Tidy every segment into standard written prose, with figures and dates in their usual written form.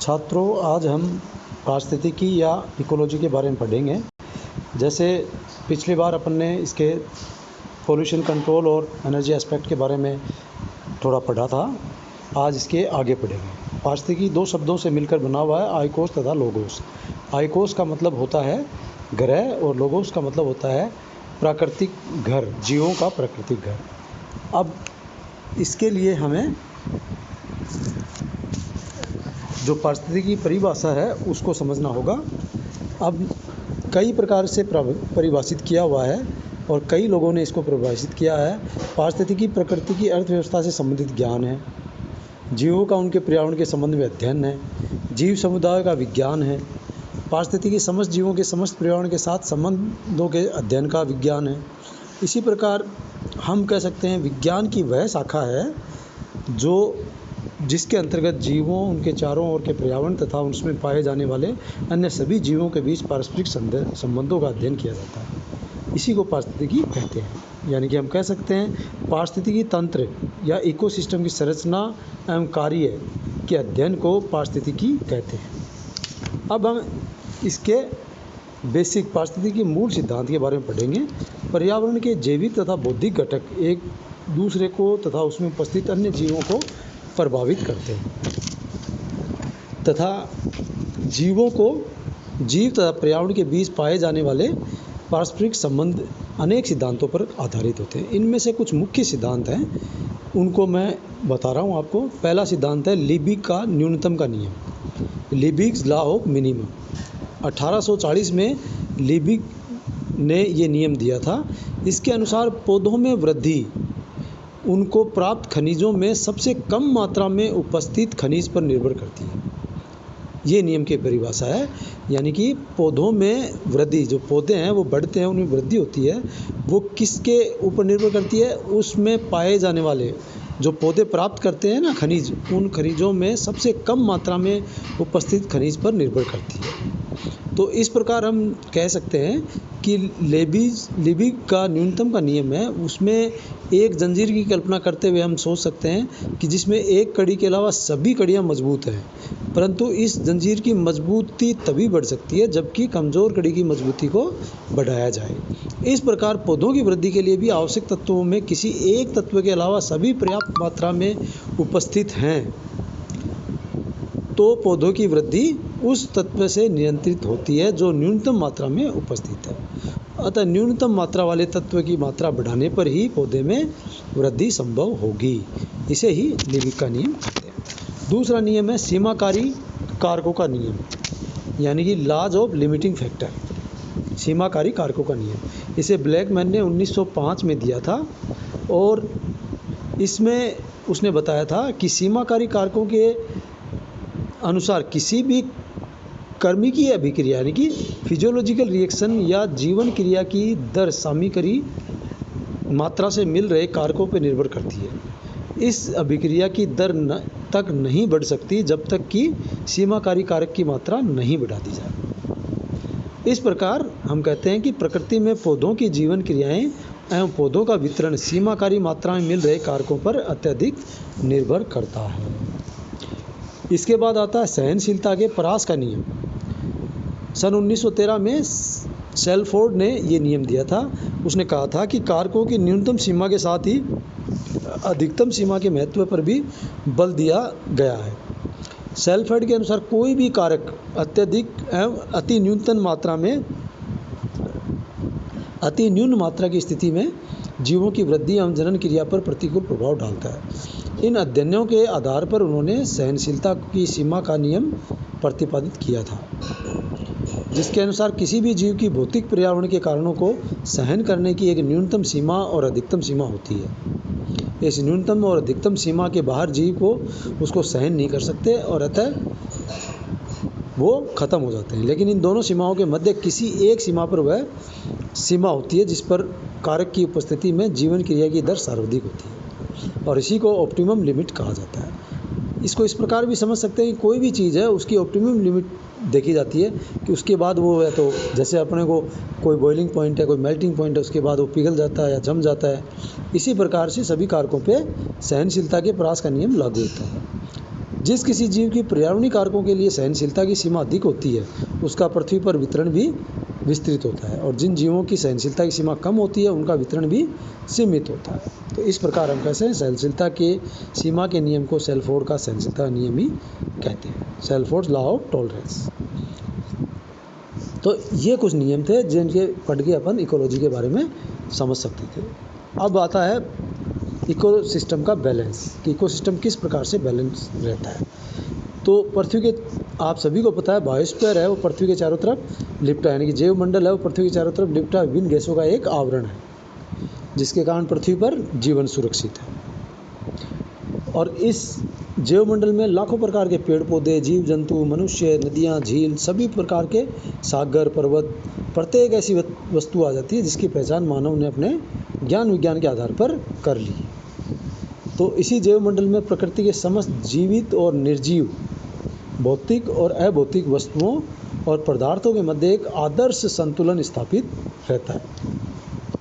छात्रों, आज हम पारिस्थितिकी या इकोलॉजी के बारे में पढ़ेंगे। जैसे पिछली बार अपन ने इसके पोल्यूशन कंट्रोल और एनर्जी एस्पेक्ट के बारे में थोड़ा पढ़ा था, आज इसके आगे पढ़ेंगे। पारिस्थितिकी दो शब्दों से मिलकर बना हुआ है, आइकोस तथा लोगोस। आइकोस का मतलब होता है ग्रह और लोगोस का मतलब होता है प्राकृतिक घर, जीवों का प्राकृतिक घर। अब इसके लिए हमें जो पारिस्थितिकी की परिभाषा है उसको समझना होगा। अब कई प्रकार से परिभाषित किया हुआ है और कई लोगों ने इसको परिभाषित किया है। पारिस्थितिकी प्रकृति की अर्थव्यवस्था से संबंधित ज्ञान है, जीवों का उनके पर्यावरण के संबंध में अध्ययन है, जीव समुदाय का विज्ञान है। पारिस्थितिकी समस्त जीवों के समस्त पर्यावरण के साथ संबंधों के अध्ययन का विज्ञान है। इसी प्रकार हम कह सकते हैं विज्ञान की वह शाखा है जिसके अंतर्गत जीवों, उनके चारों ओर के पर्यावरण तथा उसमें पाए जाने वाले अन्य सभी जीवों के बीच पारस्परिक संबंधों का अध्ययन किया जाता है। इसी को पारिस्थितिकी कहते हैं। यानी कि हम कह सकते हैं पारिस्थितिकी तंत्र या इकोसिस्टम की संरचना एवं कार्य के अध्ययन को पारिस्थितिकी कहते हैं। अब हम इसके बेसिक पारिस्थितिकी के मूल सिद्धांत के बारे में पढ़ेंगे। पर्यावरण के जैविक तथा बौद्धिक घटक एक दूसरे को तथा उसमें उपस्थित अन्य जीवों को प्रभावित करते हैं तथा जीव तथा पर्यावरण के बीच पाए जाने वाले पारस्परिक संबंध अनेक सिद्धांतों पर आधारित होते हैं। इनमें से कुछ मुख्य सिद्धांत हैं, उनको मैं बता रहा हूँ आपको। पहला सिद्धांत है लीबिग का न्यूनतम का नियम, लीबिग्स लॉ ऑफ मिनिमम। 1840 में लीबिग ने ये नियम दिया था। इसके अनुसार पौधों में वृद्धि उनको प्राप्त खनिजों में सबसे कम मात्रा में उपस्थित खनिज पर निर्भर करती है। ये नियम की परिभाषा है। यानी कि पौधों में वृद्धि, जो पौधे हैं वो बढ़ते हैं, उनमें वृद्धि होती है, वो किसके ऊपर निर्भर करती है? उसमें पाए जाने वाले जो पौधे प्राप्त करते हैं ना खनिज, उन खनिजों में सबसे कम मात्रा में उपस्थित खनिज पर निर्भर करती है। तो इस प्रकार हम कह सकते हैं कि लीबिग का न्यूनतम का नियम है, उसमें एक जंजीर की कल्पना करते हुए हम सोच सकते हैं कि जिसमें एक कड़ी के अलावा सभी कड़ियां मजबूत हैं, परंतु इस जंजीर की मजबूती तभी बढ़ सकती है जबकि कमज़ोर कड़ी की मजबूती को बढ़ाया जाए। इस प्रकार पौधों की वृद्धि के लिए भी आवश्यक तत्वों में किसी एक तत्व के अलावा सभी पर्याप्त मात्रा में उपस्थित हैं, तो पौधों की वृद्धि उस तत्व से नियंत्रित होती है जो न्यूनतम मात्रा में उपस्थित है। अतः न्यूनतम मात्रा वाले तत्व की मात्रा बढ़ाने पर ही पौधे में वृद्धि संभव होगी। इसे ही लीबिग का नियम कहते हैं। दूसरा नियम है सीमाकारी कारकों का नियम, यानी कि लॉज ऑफ लिमिटिंग फैक्टर। सीमाकारी कारकों का नियम, इसे ब्लैकमैन ने 1905 में दिया था और इसमें उसने बताया था कि सीमाकारी कारकों के अनुसार किसी भी कर्मिकीय अभिक्रिया यानी कि फिजियोलॉजिकल रिएक्शन या जीवन क्रिया की दर सामयिकारी मात्रा से मिल रहे कारकों पर निर्भर करती है। इस अभिक्रिया की दर तक नहीं बढ़ सकती जब तक कि सीमाकारी कारक की मात्रा नहीं बढ़ा दी जाए। इस प्रकार हम कहते हैं कि प्रकृति में पौधों की जीवन क्रियाएं एवं पौधों का वितरण सीमाकारी मात्रा में मिल रहे कारकों पर अत्यधिक निर्भर करता है। इसके बाद आता है सहनशीलता के परास का नियम। सन 1913 में सेल्फोर्ड ने ये नियम दिया था। उसने कहा था कि कारकों की न्यूनतम सीमा के साथ ही अधिकतम सीमा के महत्व पर भी बल दिया गया है। सेल्फोर्ड के अनुसार कोई भी कारक अत्यधिक एवं अति न्यून मात्रा की स्थिति में जीवों की वृद्धि एवं जनन क्रिया पर प्रतिकूल प्रभाव डालता है। इन अध्ययनों के आधार पर उन्होंने सहनशीलता की सीमा का नियम प्रतिपादित किया था, जिसके अनुसार किसी भी जीव की भौतिक पर्यावरण के कारणों को सहन करने की एक न्यूनतम सीमा और अधिकतम सीमा होती है। इस न्यूनतम और अधिकतम सीमा के बाहर जीव को उसको सहन नहीं कर सकते और अतः वो खत्म हो जाते हैं। लेकिन इन दोनों सीमाओं के मध्य किसी एक सीमा पर वह सीमा होती है जिस पर कारक की उपस्थिति में जीवन क्रिया की दर सर्वाधिक होती है और इसी को ऑप्टिमम लिमिट कहा जाता है। इसको इस प्रकार भी समझ सकते हैं कि कोई भी चीज़ है उसकी ऑप्टिमम लिमिट देखी जाती है कि उसके बाद वो है, तो जैसे अपने को कोई बॉइलिंग पॉइंट है, कोई मेल्टिंग पॉइंट है, उसके बाद वो पिघल जाता है या जम जाता है। इसी प्रकार से सभी कारकों पे सहनशीलता के परास का नियम लागू होता है। जिस किसी जीव की पर्यावरणीय कारकों के लिए सहनशीलता की सीमा अधिक होती है, उसका पृथ्वी पर वितरण भी विस्तृत होता है, और जिन जीवों की सहनशीलता की सीमा कम होती है, उनका वितरण भी सीमित होता है। तो इस प्रकार हम कैसे हैं, सहनशीलता के सीमा के नियम को सेल्फोर्ड का सहनशीलता नियम ही कहते हैं, सेल्फोर्ड लॉ ऑफ टॉलरेंस। तो ये कुछ नियम थे जिनके पढ़ के अपन इकोलॉजी के बारे में समझ सकते थे। अब आता है इकोसिस्टम का बैलेंस, कि इकोसिस्टम किस प्रकार से बैलेंस रहता है। तो पृथ्वी के, आप सभी को पता है, बायोस्फीयर है वो पृथ्वी के चारों तरफ लिपटा है, यानी कि जैव मंडल है वो पृथ्वी के चारों तरफ लिपटा विभिन्न गैसों का एक आवरण है, जिसके कारण पृथ्वी पर जीवन सुरक्षित है। और इस जैव मंडल में लाखों प्रकार के पेड़ पौधे, जीव जंतु, मनुष्य, नदियाँ, झील, सभी प्रकार के सागर, पर्वत, प्रत्येक ऐसी वस्तु आ जाती है जिसकी पहचान मानव ने अपने ज्ञान विज्ञान के आधार पर कर ली। तो इसी जैव मंडल में प्रकृति के समस्त जीवित और निर्जीव, भौतिक और अभौतिक वस्तुओं और पदार्थों के मध्य एक आदर्श संतुलन स्थापित रहता है,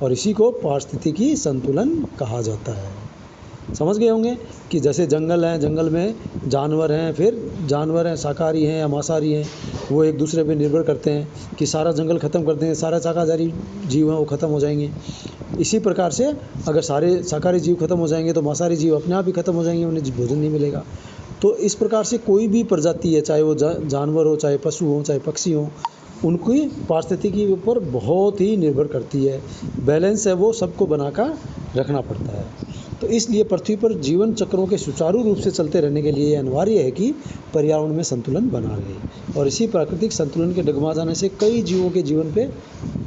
और इसी को पारिस्थितिकी संतुलन कहा जाता है। समझ गए होंगे कि जैसे जंगल हैं, जंगल में जानवर हैं, फिर जानवर हैं शाकाहारी हैं या मांसाहारी हैं, वो एक दूसरे पे निर्भर करते हैं कि सारा जंगल ख़त्म कर देंगे, सारा शाकाहारी जीव हैं वो ख़त्म हो जाएंगे। इसी प्रकार से अगर सारे शाकाहारी जीव खत्म हो जाएंगे तो मांसाहारी जीव अपने आप ही खत्म हो जाएंगे, उन्हें भोजन नहीं मिलेगा। तो इस प्रकार से कोई भी प्रजाति है, चाहे वो जानवर हो, चाहे पशु हो, चाहे पक्षी हो, उनकी पारिस्थितिकी के ऊपर बहुत ही निर्भर करती है। बैलेंस है वो सबको बनाकर रखना पड़ता है। तो इसलिए पृथ्वी पर जीवन चक्रों के सुचारू रूप से चलते रहने के लिए अनिवार्य है कि पर्यावरण में संतुलन बना रहे, और इसी प्राकृतिक संतुलन के डगमगा जाने से कई जीवों के जीवन पे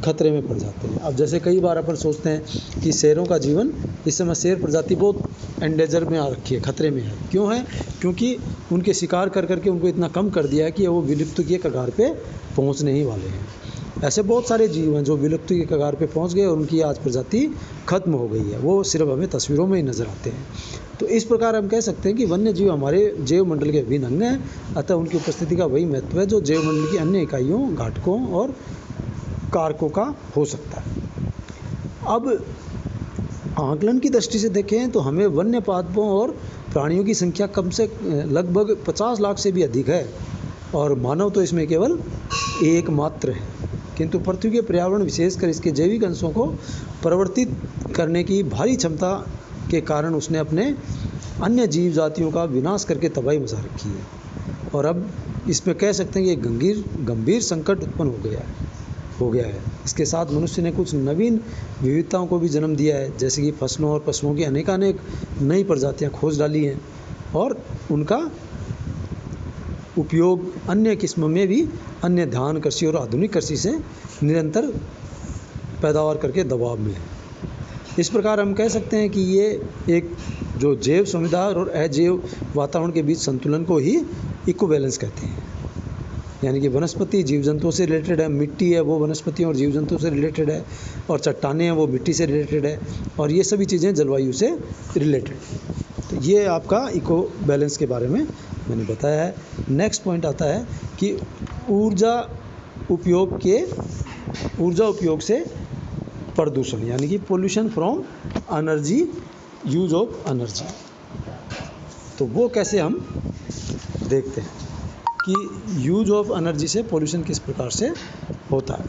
खतरे में पड़ जाते हैं। अब जैसे कई बार अपन सोचते हैं कि शेरों का जीवन, इस समय शेर प्रजाति बहुत एंडेंजर में आ रखी है, खतरे में है। क्यों है? क्योंकि उनके शिकार कर करके उनको इतना कम कर दिया है कि वो विलुप्त के कगार पे पहुंचने ही वाले हैं। ऐसे बहुत सारे जीव हैं जो विलुप्ति के कगार पे पहुंच गए और उनकी आज प्रजाति खत्म हो गई है, वो सिर्फ हमें तस्वीरों में ही नज़र आते हैं। तो इस प्रकार हम कह सकते हैं कि वन्य जीव हमारे जैव मंडल के अभिन्न अंग हैं, अतः उनकी उपस्थिति का वही महत्व है जो जैव मंडल की अन्य इकाइयों, घटकों और कारकों का हो सकता है। अब आकलन की दृष्टि से देखें तो हमें वन्य पादपों और प्राणियों की संख्या कम से लगभग 50 लाख से भी अधिक है, और मानव तो इसमें केवल एक मात्र है। किंतु पृथ्वी के पर्यावरण, विशेषकर इसके जैविक अंशों को परिवर्तित करने की भारी क्षमता के कारण उसने अपने अन्य जीव जातियों का विनाश करके तबाही मचा रखी है, और अब इसमें कह सकते हैं कि एक गंभीर संकट उत्पन्न हो गया है। इसके साथ मनुष्य ने कुछ नवीन विविधताओं को भी जन्म दिया है, जैसे कि फसलों और पशुओं की अनेकानेक नई प्रजातियां खोज डाली हैं, और उनका उपयोग अन्य किस्मों में भी अन्य धान कृषि और आधुनिक कृषि से निरंतर पैदावार करके दबाव में है। इस प्रकार हम कह सकते हैं कि ये एक जो जैव समुदाय और अजैव वातावरण के बीच संतुलन को ही इको बैलेंस कहते हैं। यानी कि वनस्पति जीव जंतुओं से रिलेटेड है, मिट्टी है वो वनस्पतियों और जीव जंतुओं से रिलेटेड है, और चट्टानें हैं वो मिट्टी से रिलेटेड है, और ये सभी चीज़ें जलवायु से रिलेटेड है। तो ये आपका इको बैलेंस के बारे में मैंने बताया है। नेक्स्ट पॉइंट आता है कि ऊर्जा उपयोग से प्रदूषण, यानी कि pollution from energy, use of energy. तो वो कैसे हम देखते हैं कि यूज ऑफ एनर्जी से पोल्यूशन किस प्रकार से होता है।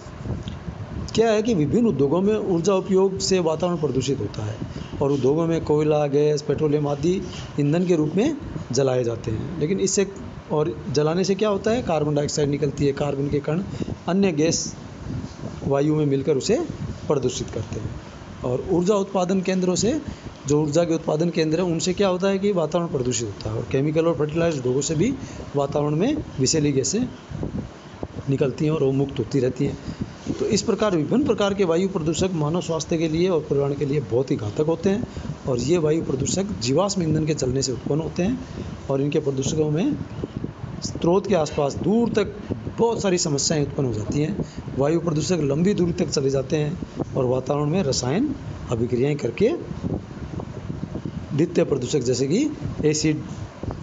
क्या है कि विभिन्न उद्योगों में ऊर्जा उपयोग से वातावरण प्रदूषित होता है, और उद्योगों में कोयला, गैस, पेट्रोलियम आदि ईंधन के रूप में जलाए जाते हैं। लेकिन इससे और जलाने से क्या होता है, कार्बन डाइऑक्साइड निकलती है, कार्बन के कण अन्य गैस वायु में मिलकर उसे प्रदूषित करते हैं। और ऊर्जा उत्पादन केंद्रों से, जो ऊर्जा के उत्पादन केंद्र हैं, उनसे क्या होता है कि वातावरण प्रदूषित होता है, और केमिकल और फर्टिलाइजर उद्योगों से भी वातावरण में विषैली गैसें निकलती हैं और वो मुक्त होती रहती हैं। तो इस प्रकार विभिन्न प्रकार के वायु प्रदूषक मानव स्वास्थ्य के लिए और पर्यावरण के लिए बहुत ही घातक होते हैं, और ये वायु प्रदूषक जीवाश्म ईंधन के चलने से उत्पन्न होते हैं, और इनके प्रदूषकों में स्रोत के आसपास दूर तक बहुत सारी समस्याएं उत्पन्न हो जाती हैं। वायु प्रदूषक लंबी दूरी तक चले जाते हैं और वातावरण में रसायन अभिक्रियाएं करके द्वितीय प्रदूषक जैसे कि एसिड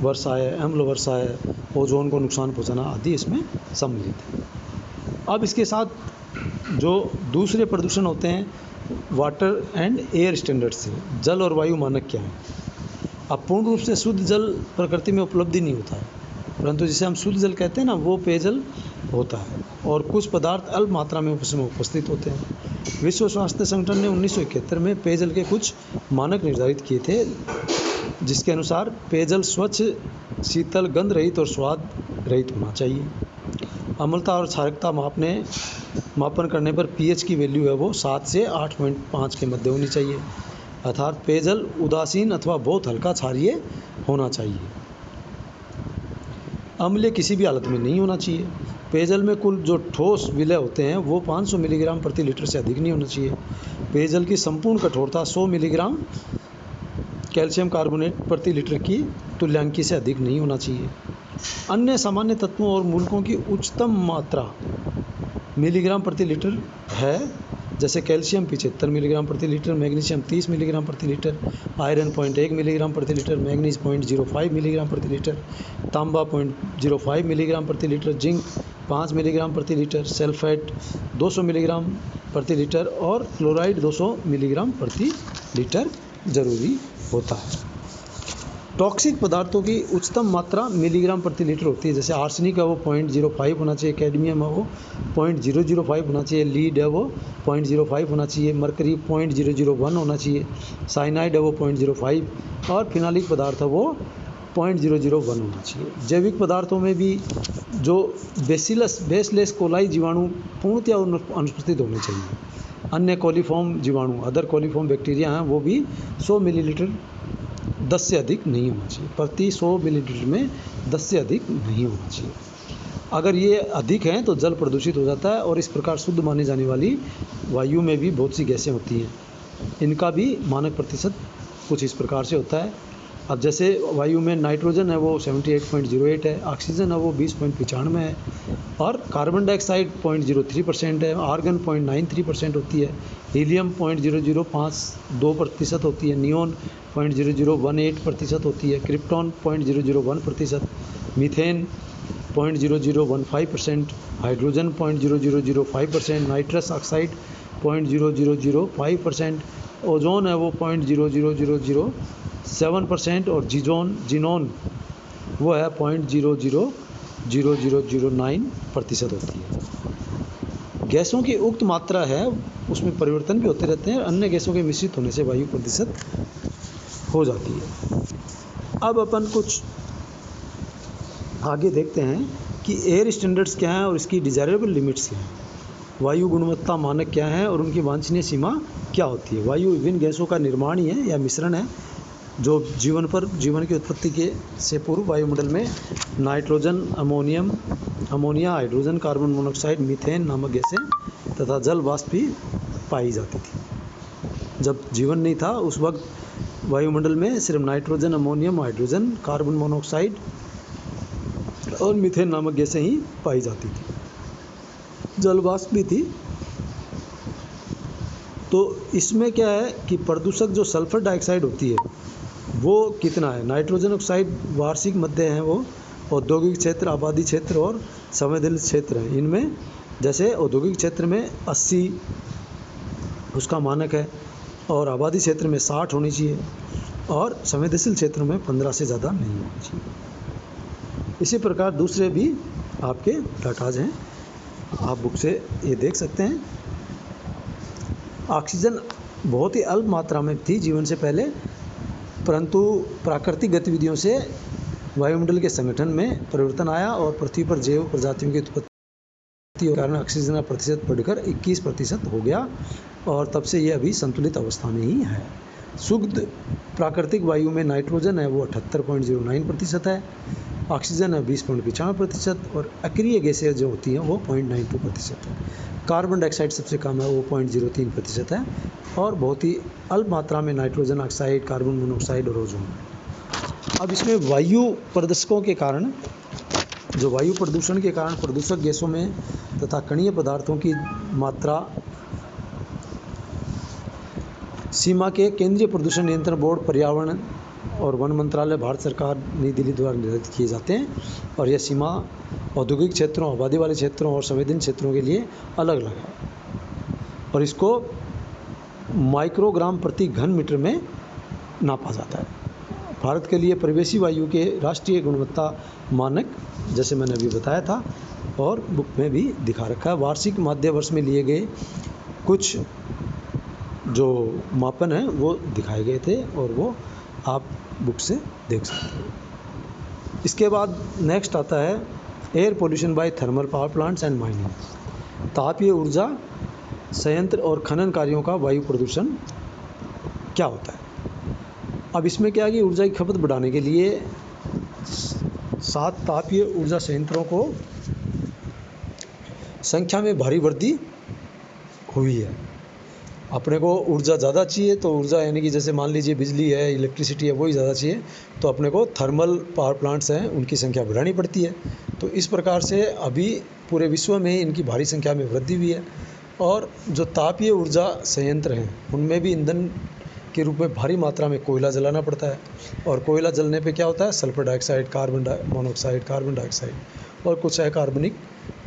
वर्षा है, अम्ल वर्षा है, ओजोन को नुकसान पहुंचाना आदि इसमें सम्मिलित है। अब इसके साथ जो दूसरे प्रदूषण होते हैं वाटर एंड एयर स्टैंडर्ड से, जल और वायु मानक क्या है। अब पूर्ण रूप से शुद्ध जल प्रकृति में उपलब्ध ही नहीं होता है, परंतु जिसे हम शुद्ध जल कहते हैं ना, वो पेयजल होता है और कुछ पदार्थ अल्प मात्रा में उसमें उपस्थित होते हैं। विश्व स्वास्थ्य संगठन ने 1971 में पेयजल के कुछ मानक निर्धारित किए थे, जिसके अनुसार पेयजल स्वच्छ, शीतल, गंध रहित और स्वाद रहित होना चाहिए। अम्लता और क्षारकता मापन करने पर पीएच की वैल्यू है वो 7 से 8.5 के मध्य होनी चाहिए, अर्थात पेयजल उदासीन अथवा बहुत हल्का क्षारीय होना चाहिए। अम्लीय किसी भी हालत में नहीं होना चाहिए। पेयजल में कुल जो ठोस विलय होते हैं वो 500 मिलीग्राम प्रति लीटर से अधिक नहीं होना चाहिए। पेयजल की संपूर्ण कठोरता 100 मिलीग्राम कैल्शियम कार्बोनेट प्रति लीटर की तुल्यांकी से अधिक नहीं होना चाहिए। अन्य सामान्य तत्वों और मूलकों की उच्चतम मात्रा मिलीग्राम प्रति लीटर है, जैसे कैल्शियम 75 मिलीग्राम प्रति लीटर, मैग्नीशियम 30 मिलीग्राम प्रति लीटर, आयरन 0.1 मिलीग्राम प्रति लीटर, मैग्नीज 0.05 मिलीग्राम प्रति लीटर, तांबा 0.05 मिलीग्राम प्रति लीटर, जिंक 5 मिलीग्राम प्रति लीटर, सल्फेट 200 मिलीग्राम प्रति लीटर और क्लोराइड 200 मिलीग्राम प्रति लीटर जरूरी होता है। टॉक्सिक पदार्थों की उच्चतम मात्रा मिलीग्राम प्रति लीटर होती है, जैसे आर्सेनिक है वो 0.05 होना चाहिए, कैडमियम है वो 0.005 होना चाहिए, लीड है वो 0.05 होना चाहिए, मरकरी 0.001 होना चाहिए, साइनाइड है वो 0.05 और फिनालिक पदार्थ है वो 0.001 होना चाहिए। जैविक पदार्थों में भी जो बेसलेस कोलाई जीवाणु पूर्णतया अनुपस्थित होने चाहिए। अन्य कोलीफॉर्म जीवाणु, अदर कोलीफॉर्म बैक्टीरिया हैं, वो भी 100 मिलीलीटर 10 से अधिक नहीं होना चाहिए, प्रति 100 मिलीलीटर में 10 से अधिक नहीं होना चाहिए। अगर ये अधिक हैं तो जल प्रदूषित हो जाता है और इस प्रकार शुद्ध मानी जाने वाली वायु में भी बहुत सी गैसें होती हैं, इनका भी मानक प्रतिशत कुछ इस प्रकार से होता है। अब जैसे वायु में नाइट्रोजन है वो 78.08 है, ऑक्सीजन है वो 20.95 है और कार्बन डाइऑक्साइड 0.03% है, आर्गन 0.93% होती है, हीलियम 0.0052% होती है, नियोन 0.0018% होती है, krypton 0.001%, methane 0.0015%, hydrogen 0.0005%, nitrous oxide 0.0005%, ozone है वो 0.00007% और जीनोन वो है 0.000009% होती है। गैसों की उक्त मात्रा है उसमें परिवर्तन भी होते रहते हैं, अन्य गैसों के मिश्रित होने से वायु प्रदूषित हो जाती है। अब अपन कुछ आगे देखते हैं कि एयर स्टैंडर्ड्स क्या हैं और इसकी डिजायरेबल लिमिट्स क्या हैं, वायु गुणवत्ता मानक क्या है और उनकी वांछनीय सीमा क्या होती है। वायु विभिन्न गैसों का निर्माण ही है या मिश्रण है जो जीवन की उत्पत्ति से पूर्व वायुमंडल में nitrogen, ammonia, hydrogen, carbon monoxide, methane नामक गैसें तथा जल वाष्प भी पाई जाती थी। जब जीवन नहीं था उस वक्त वायुमंडल में सिर्फ nitrogen, ammonium, hydrogen, carbon monoxide और मीथेन नामक गैसें ही पाई जाती थी, जल वाष्प भी थी। तो इसमें क्या है कि प्रदूषक जो सल्फर डाइऑक्साइड होती है वो कितना है, नाइट्रोजन ऑक्साइड वार्षिक मध्य हैं वो औद्योगिक क्षेत्र, आबादी क्षेत्र और संवेदनशील क्षेत्र हैं। इनमें जैसे औद्योगिक क्षेत्र में 80 उसका मानक है और आबादी क्षेत्र में 60 होनी चाहिए और संवेदनशील क्षेत्र में 15 से ज़्यादा नहीं होनी चाहिए। इसी प्रकार दूसरे भी आपके डाटाज हैं, आप बुक से ये देख सकते हैं। ऑक्सीजन बहुत ही अल्प मात्रा में थी जीवन से पहले, परंतु प्राकृतिक गतिविधियों से वायुमंडल के संगठन में परिवर्तन आया और पृथ्वी पर जैव प्रजातियों की उत्पत्ति के कारण ऑक्सीजन का प्रतिशत बढ़कर 21% हो गया और तब से ये अभी संतुलित अवस्था में ही है। शुद्ध प्राकृतिक वायु में नाइट्रोजन है वो 78.09% है, ऑक्सीजन है 20.95% और अक्रिय गैसें जो होती हैं वो 0.92% है। कार्बन डाइऑक्साइड सबसे कम है वो 0.03% है और बहुत ही अल्प मात्रा में नाइट्रोजन ऑक्साइड, कार्बन मोनोऑक्साइड और ओजोन है। अब इसमें वायु प्रदूषकों के कारण, जो वायु प्रदूषण के कारण प्रदूषक गैसों में तथा कणीय पदार्थों की मात्रा सीमा के केंद्रीय प्रदूषण नियंत्रण बोर्ड, पर्यावरण और वन मंत्रालय, भारत सरकार, नई दिल्ली द्वारा निर्धारित किए जाते हैं और यह सीमा औद्योगिक क्षेत्रों, आबादी वाले क्षेत्रों और संवेदनशील क्षेत्रों के लिए अलग अलग है और इसको माइक्रोग्राम प्रति घन मीटर में नापा जाता है। भारत के लिए परिवेशी वायु के राष्ट्रीय गुणवत्ता मानक, जैसे मैंने अभी बताया था और बुक में भी दिखा रखा है। वार्षिक माध्य वर्ष में लिए गए कुछ जो मापन हैं वो दिखाए गए थे और वो आप बुक से देख सकते हो। इसके बाद नेक्स्ट आता है air pollution by thermal power plants and mining. तापीय ऊर्जा संयंत्र और खनन कार्यों का वायु प्रदूषण क्या होता है। अब इसमें क्या है कि ऊर्जा की खपत बढ़ाने के लिए 7 तापीय ऊर्जा संयंत्रों को संख्या में भारी वृद्धि हुई है। अपने को ऊर्जा ज़्यादा चाहिए तो ऊर्जा यानी कि जैसे मान लीजिए बिजली है, इलेक्ट्रिसिटी है, वही ज़्यादा चाहिए तो अपने को थर्मल पावर प्लांट्स हैं उनकी संख्या बढ़ानी पड़ती है। तो इस प्रकार से अभी पूरे विश्व में इनकी भारी संख्या में वृद्धि हुई है। और जो तापीय ऊर्जा संयंत्र हैं उनमें भी ईंधन के रूप में भारी मात्रा में कोयला जलाना पड़ता है और कोयला जलने पे क्या होता है, sulphur dioxide, carbon monoxide, carbon dioxide और कुछ अकार्बनिक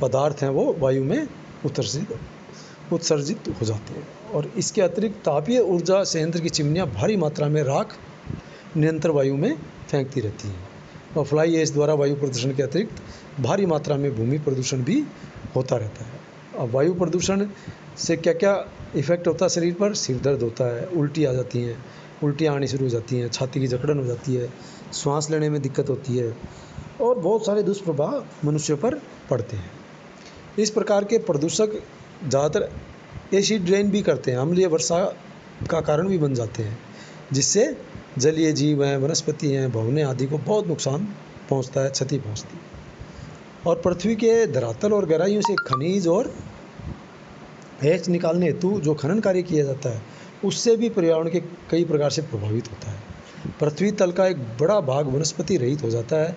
पदार्थ हैं वो वायु में उत्सर्जित हो जाते हैं। और इसके अतिरिक्त तापीय ऊर्जा संयंत्र की चिमनियाँ भारी मात्रा में राख निरंतर वायु में फेंकती रहती हैं और फ्लाई ऐश द्वारा वायु प्रदूषण के अतिरिक्त भारी मात्रा में भूमि प्रदूषण भी होता रहता है। अब वायु प्रदूषण से क्या क्या इफ़ेक्ट होता है शरीर पर, सिर दर्द होता है, उल्टी आ जाती हैं, उल्टियाँ आनी शुरू हो जाती हैं, छाती की जकड़न हो जाती है, श्वास लेने में दिक्कत होती है और बहुत सारे दुष्प्रभाव मनुष्य पर पड़ते हैं। इस प्रकार के प्रदूषक ज़्यादातर एसिड रेन भी करते हैं, अम्लीय वर्षा का कारण भी बन जाते हैं, जिससे जलीय जीव हैं, वनस्पति हैं, भवनें आदि को बहुत नुकसान पहुंचता है, क्षति पहुंचती है। और पृथ्वी के धरातल और गहराइयों से खनिज और ऐश निकालने हेतु जो खनन कार्य किया जाता है उससे भी पर्यावरण के कई प्रकार से प्रभावित होता है। पृथ्वी तल का एक बड़ा भाग वनस्पति रहित हो जाता है